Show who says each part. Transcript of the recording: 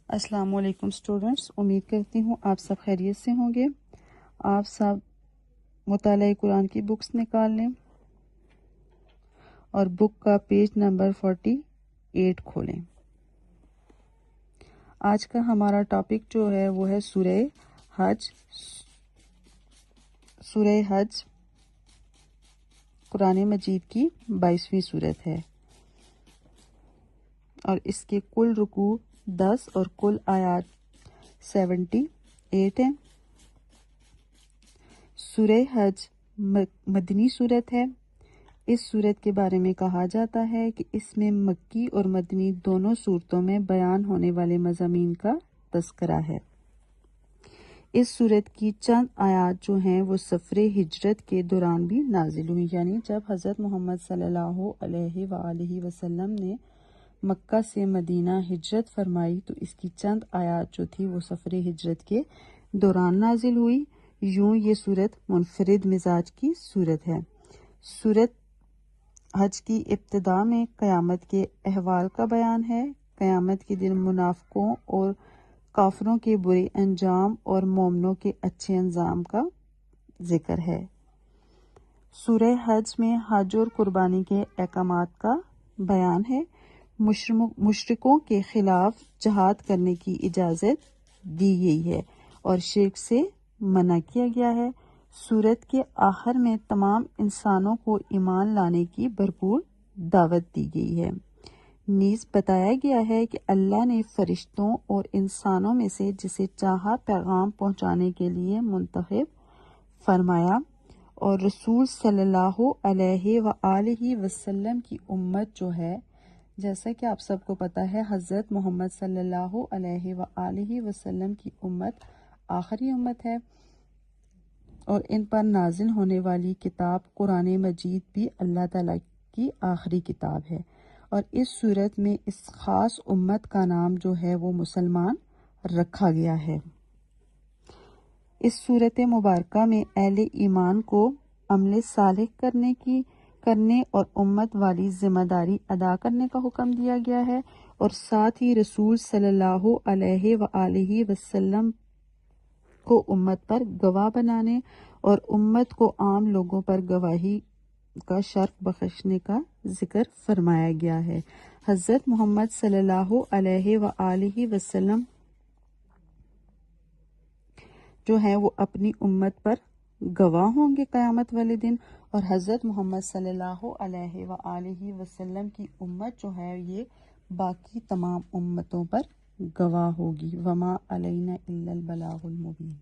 Speaker 1: السلام علیکم اسٹوڈنٹس، امید کرتی ہوں آپ سب خیریت سے ہوں گے۔ آپ سب مطالعہ قرآن کی بکس نکال لیں اور بک کا پیج نمبر 48 کھولیں۔ آج کا ہمارا ٹاپک جو ہے وہ ہے سورہ حج۔ سورہ حج قرآن مجید کی 22ویں سورت ہے اور اس کے کل رکوع 10 اور کل آیات 78 ہیں۔ سورہ حج مدنی سورت ہے۔ اس سورت کے بارے میں کہا جاتا ہے کہ اس میں مکی اور مدنی دونوں صورتوں میں بیان ہونے والے مضامین کا تذکرہ ہے۔ اس سورت کی چند آیات جو ہیں وہ سفر ہجرت کے دوران بھی نازل ہوئی، یعنی جب حضرت محمد صلی اللہ علیہ وآلہ وسلم نے مکہ سے مدینہ ہجرت فرمائی تو اس کی چند آیات جو تھی وہ سفر ہجرت کے دوران نازل ہوئی۔ یوں یہ سورت منفرد مزاج کی سورت ہے۔ سورت حج کی ابتدا میں قیامت کے احوال کا بیان ہے۔ قیامت کے دن منافقوں اور کافروں کے برے انجام اور مومنوں کے اچھے انجام کا ذکر ہے۔ سورہ حج میں حج اور قربانی کے احکامات کا بیان ہے۔ مشرکوں کے خلاف جہاد کرنے کی اجازت دی گئی ہے اور شرک سے منع کیا گیا ہے۔ سورت کے آخر میں تمام انسانوں کو ایمان لانے کی بھرپور دعوت دی گئی ہے۔ نیز بتایا گیا ہے کہ اللہ نے فرشتوں اور انسانوں میں سے جسے چاہا پیغام پہنچانے کے لیے منتخب فرمایا اور رسول صلی اللہ علیہ وآلہ وسلم کی امت جو ہے، جیسا کہ آپ سب کو پتہ ہے حضرت محمد صلی اللہ علیہ وآلہ وسلم کی امت آخری امت ہے اور ان پر نازل ہونے والی کتاب قرآن مجید بھی اللہ تعالیٰ کی آخری کتاب ہے، اور اس صورت میں اس خاص امت کا نام جو ہے وہ مسلمان رکھا گیا ہے۔ اس صورت مبارکہ میں اہل ایمان کو عمل صالح کرنے اور امت والی ذمہ داری ادا کرنے کا حکم دیا گیا ہے، اور ساتھ ہی رسول صلی اللہ علیہ وآلہ وسلم کو امت پر گواہ بنانے اور امت کو عام لوگوں پر گواہی کا شرف بخشنے کا ذکر فرمایا گیا ہے۔ حضرت محمد صلی اللہ علیہ وآلہ وسلم جو ہیں وہ اپنی امت پر گواہ ہوں گے قیامت والے دن، اور حضرت محمد صلی اللہ علیہ وآلہ وسلم کی امت جو ہے یہ باقی تمام امتوں پر گواہ ہوگی۔ وما علینا الا البلاغ المبین۔